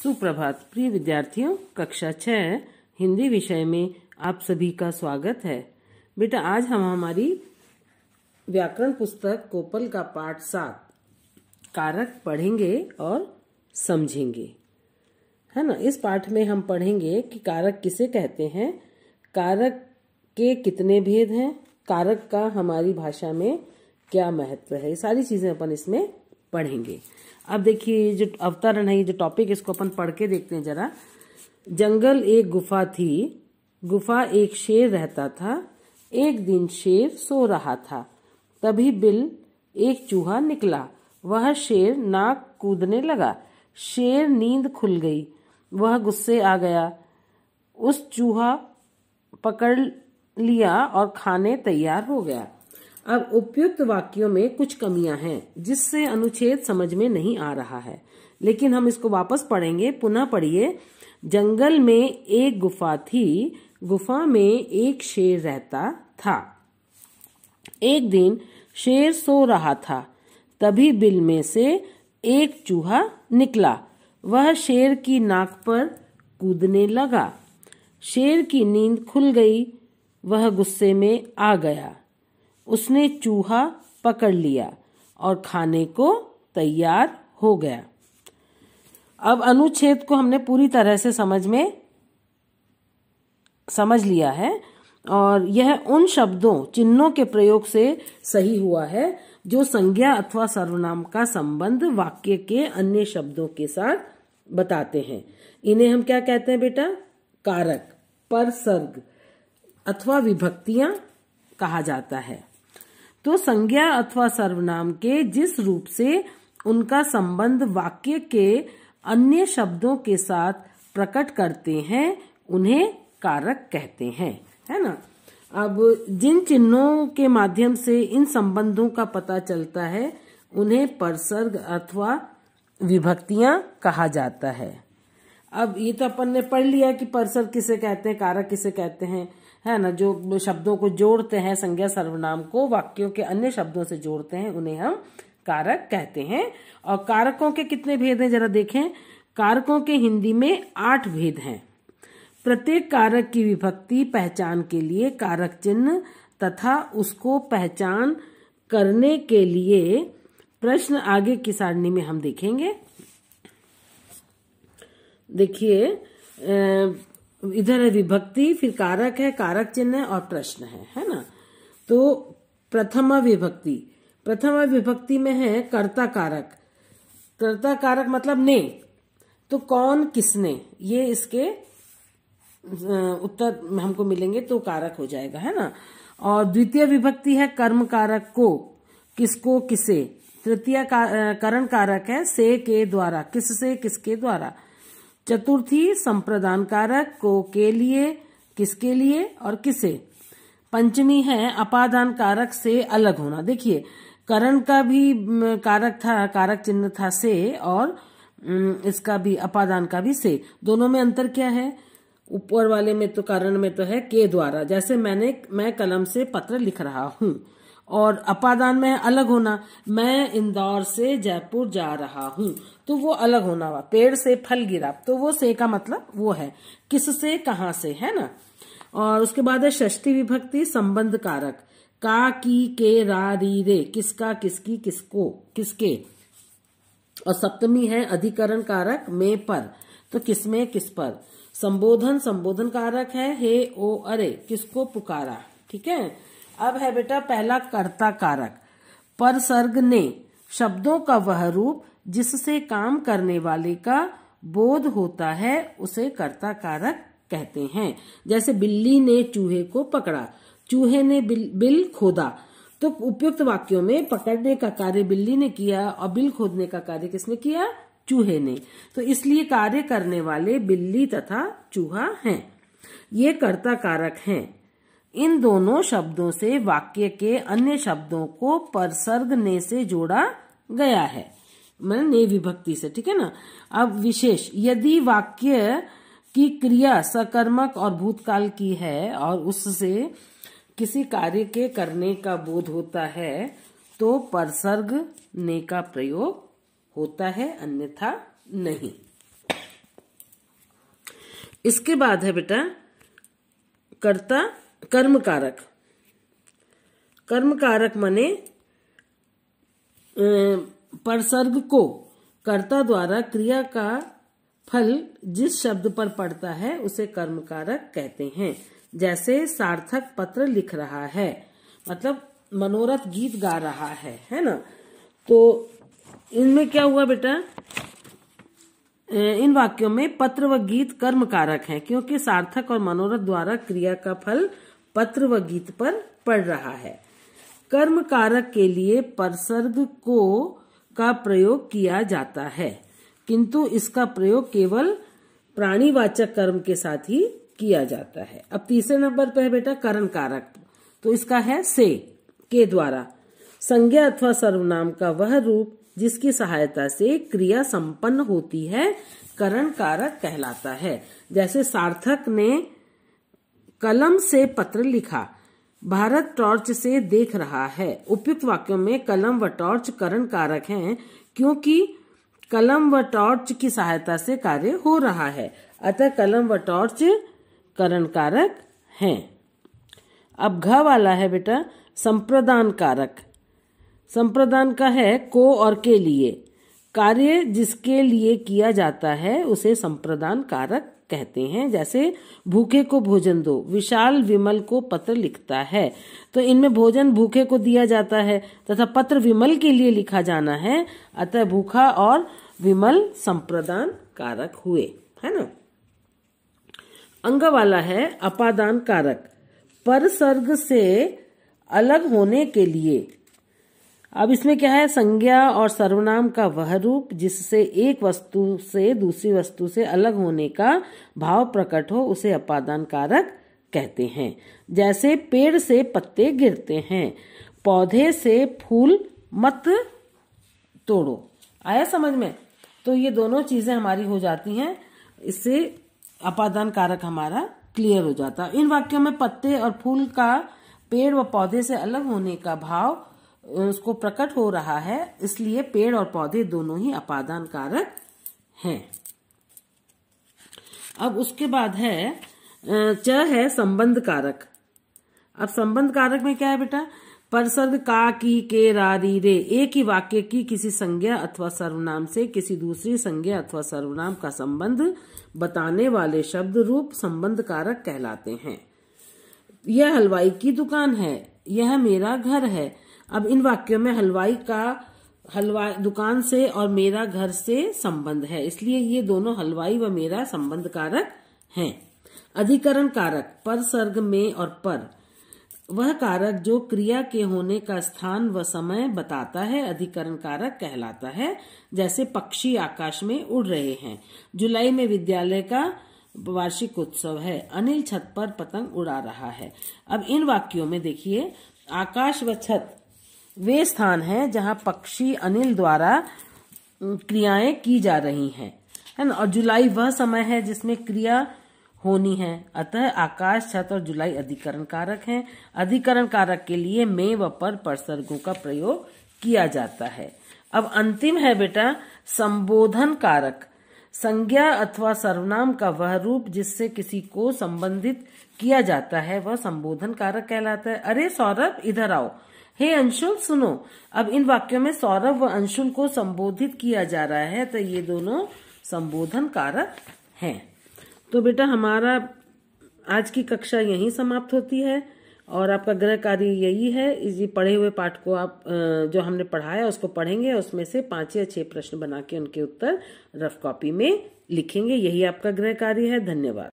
सुप्रभात प्रिय विद्यार्थियों, कक्षा 6 हिंदी विषय में आप सभी का स्वागत है। बेटा, आज हम हमारी व्याकरण पुस्तक कोपल का पाठ 7 कारक पढ़ेंगे और समझेंगे, है ना। इस पाठ में हम पढ़ेंगे कि कारक किसे कहते हैं, कारक के कितने भेद हैं, कारक का हमारी भाषा में क्या महत्व है, ये सारी चीजें अपन इसमें पढ़ेंगे। अब देखिए, जो अवतरण है, जो टॉपिक, इसको अपन पढ़ के देखते हैं जरा। जंगल एक गुफा थी, गुफा एक शेर रहता था। एक दिन शेर सो रहा था, तभी बिल एक चूहा निकला। वह शेर नाक कूदने लगा। शेर नींद खुल गई, वह गुस्से आ गया। उस चूहा पकड़ लिया और खाने तैयार हो गया। अब उपयुक्त वाक्यों में कुछ कमियां हैं जिससे अनुच्छेद समझ में नहीं आ रहा है, लेकिन हम इसको वापस पढ़ेंगे। पुनः पढ़िए। जंगल में एक गुफा थी, गुफा में एक शेर रहता था। एक दिन शेर सो रहा था, तभी बिल में से एक चूहा निकला। वह शेर की नाक पर कूदने लगा। शेर की नींद खुल गई, वह गुस्से में आ गया। उसने चूहा पकड़ लिया और खाने को तैयार हो गया। अब अनुच्छेद को हमने पूरी तरह से समझ लिया है, और यह उन शब्दों चिन्हों के प्रयोग से सही हुआ है जो संज्ञा अथवा सर्वनाम का संबंध वाक्य के अन्य शब्दों के साथ बताते हैं। इन्हें हम क्या कहते हैं बेटा? कारक, परसर्ग अथवा विभक्तियां कहा जाता है। तो संज्ञा अथवा सर्वनाम के जिस रूप से उनका संबंध वाक्य के अन्य शब्दों के साथ प्रकट करते हैं, उन्हें कारक कहते हैं, है ना। अब जिन चिन्हों के माध्यम से इन संबंधों का पता चलता है, उन्हें परसर्ग अथवा विभक्तियां कहा जाता है। अब ये तो अपन ने पढ़ लिया कि परसर्ग किसे कहते हैं, कारक किसे कहते हैं, है ना। जो शब्दों को जोड़ते हैं, संज्ञा सर्वनाम को वाक्यों के अन्य शब्दों से जोड़ते हैं, उन्हें हम कारक कहते हैं। और कारकों के कितने भेद हैं जरा देखें। कारकों के हिंदी में 8 भेद हैं। प्रत्येक कारक की विभक्ति पहचान के लिए कारक चिन्ह तथा उसको पहचान करने के लिए प्रश्न आगे की सारणी में हम देखेंगे। देखिए, इधर है विभक्ति, फिर कारक है, कारक चिन्ह है और प्रश्न है ना। तो प्रथमा विभक्ति में है कर्ता कारक। कर्ता कारक मतलब ने, तो कौन, किसने, ये इसके उत्तर हमको मिलेंगे तो कारक हो जाएगा, है ना। और द्वितीय विभक्ति है कर्म कारक, को, किसको, किसे। तृतीय करण कारक है से, के द्वारा, किससे, किसके द्वारा। चतुर्थी संप्रदान कारक, को, के लिए, किसके लिए और किसे। पंचमी है अपादान कारक, से अलग होना। देखिए, करण का भी कारक था, कारक चिन्ह था से, और इसका भी अपादान का भी से। दोनों में अंतर क्या है? ऊपर वाले में तो करण में तो है के द्वारा, जैसे मैं कलम से पत्र लिख रहा हूँ, और अपादान में अलग होना, मैं इंदौर से जयपुर जा रहा हूँ, तो वो अलग होना हुआ। पेड़ से फल गिरा, तो वो से का मतलब वो है किससे, कहाँ से, है ना। और उसके बाद है षष्ठी विभक्ति संबंध कारक, का, की, के, रा, री, रे, किसका, किसकी, किसको, किसके। और सप्तमी है अधिकरण कारक, में, पर, तो किसमें, किस पर। संबोधन कारक है, हे, ओ, अरे, किसको पुकारा, ठीक है। अब है बेटा पहला कर्ता कारक, परसर्ग ने, शब्दों का वह रूप जिससे काम करने वाले का बोध होता है, उसे कर्ता कारक कहते हैं। जैसे बिल्ली ने चूहे को पकड़ा, चूहे ने बिल खोदा, तो उपयुक्त वाक्यों में पकड़ने का कार्य बिल्ली ने किया और बिल खोदने का कार्य किसने किया? चूहे ने। तो इसलिए कार्य करने वाले बिल्ली तथा चूहा हैं। ये कर्ता कारक हैं। इन दोनों शब्दों से वाक्य के अन्य शब्दों को परसर्ग ने से जोड़ा गया है, ने विभक्ति से, ठीक है ना। अब विशेष, यदि वाक्य की क्रिया सकर्मक और भूतकाल की है और उससे किसी कार्य के करने का बोध होता है, तो परसर्ग ने का प्रयोग होता है, अन्यथा नहीं। इसके बाद है बेटा कर्ता कर्म कारक। कर्म कारक माने परसर्ग को कर्ता द्वारा क्रिया का फल जिस शब्द पर पड़ता है उसे कर्म कारक कहते हैं। जैसे सार्थक पत्र लिख रहा है, मतलब मनोरथ गीत गा रहा है ना। तो इनमें क्या हुआ बेटा, इन वाक्यों में पत्र व गीत कर्म कारक हैं, क्योंकि सार्थक और मनोरथ द्वारा क्रिया का फल पत्र व गीत पर पड़ रहा है। कर्म कारक के लिए परसर्ग को का प्रयोग किया जाता है, किंतु इसका प्रयोग केवल प्राणीवाचक कर्म के साथ ही किया जाता है। अब तीसरे नंबर पे है बेटा करण कारक। तो इसका है से, के द्वारा। संज्ञा अथवा सर्वनाम का वह रूप जिसकी सहायता से क्रिया संपन्न होती है करण कारक कहलाता है। जैसे सार्थक ने कलम से पत्र लिखा, भारत टॉर्च से देख रहा है। उपयुक्त वाक्यों में कलम व टॉर्च करण कारक हैं, क्योंकि कलम व टॉर्च की सहायता से कार्य हो रहा है, अतः कलम व टॉर्च करण कारक हैं। अब घ वाला है बेटा संप्रदान कारक। संप्रदान का है को और के लिए। कार्य जिसके लिए किया जाता है उसे संप्रदान कारक कहते हैं। जैसे भूखे को भोजन दो, विशाल विमल को पत्र लिखता है। तो इनमें भोजन भूखे को दिया जाता है तथा पत्र विमल के लिए लिखा जाना है, अतः भूखा और विमल संप्रदान कारक हुए, है ना। अंग वाला है अपादान कारक। परसर्ग से अलग होने के लिए। अब इसमें क्या है, संज्ञा और सर्वनाम का वह रूप जिससे एक वस्तु से दूसरी वस्तु से अलग होने का भाव प्रकट हो उसे अपादान कारक कहते हैं। जैसे पेड़ से पत्ते गिरते हैं, पौधे से फूल मत तोड़ो। आया समझ में? तो ये दोनों चीजें हमारी हो जाती हैं, इससे अपादान कारक हमारा क्लियर हो जाता है। इन वाक्यों में पत्ते और फूल का पेड़ व पौधे से अलग होने का भाव उसको प्रकट हो रहा है, इसलिए पेड़ और पौधे दोनों ही अपादान कारक हैं। अब उसके बाद है च है संबंध कारक। अब संबंध कारक में क्या है बेटा, परसर्ग का, की, के, रा, री, रे एक ही वाक्य की किसी संज्ञा अथवा सर्वनाम से किसी दूसरी संज्ञा अथवा सर्वनाम का संबंध बताने वाले शब्द रूप संबंध कारक कहलाते हैं। यह हलवाई की दुकान है, यह मेरा घर है। अब इन वाक्यों में हलवाई दुकान से और मेरा घर से संबंध है, इसलिए ये दोनों हलवाई व मेरा संबंध कारक हैं। अधिकरण कारक, परसर्ग में और पर वह कारक जो क्रिया के होने का स्थान व समय बताता है अधिकरण कारक कहलाता है। जैसे पक्षी आकाश में उड़ रहे हैं, जुलाई में विद्यालय का वार्षिक उत्सव है, अनिल छत पर पतंग उड़ा रहा है। अब इन वाक्यों में देखिए, आकाश व छत वे स्थान हैं जहां पक्षी अनिल द्वारा क्रियाएं की जा रही हैं, है ना। और जुलाई वह समय है जिसमें क्रिया होनी है, अतः आकाश, छत और जुलाई अधिकरण कारक हैं। अधिकरण कारक के लिए में व पर परसर्गों का प्रयोग किया जाता है। अब अंतिम है बेटा संबोधन कारक। संज्ञा अथवा सर्वनाम का वह रूप जिससे किसी को संबंधित किया जाता है वह संबोधन कारक कहलाता है। अरे सौरभ इधर आओ, हे अंशुल सुनो। अब इन वाक्यों में सौरभ व अंशुल को संबोधित किया जा रहा है, तो ये दोनों संबोधन कारक हैं। तो बेटा हमारा आज की कक्षा यहीं समाप्त होती है और आपका गृह कार्य यही है। इस पढ़े हुए पाठ को आप जो हमने पढ़ाया उसको पढ़ेंगे, उसमें से 5 या 6 प्रश्न बना के उनके उत्तर रफ कॉपी में लिखेंगे। यही आपका गृह कार्य है। धन्यवाद।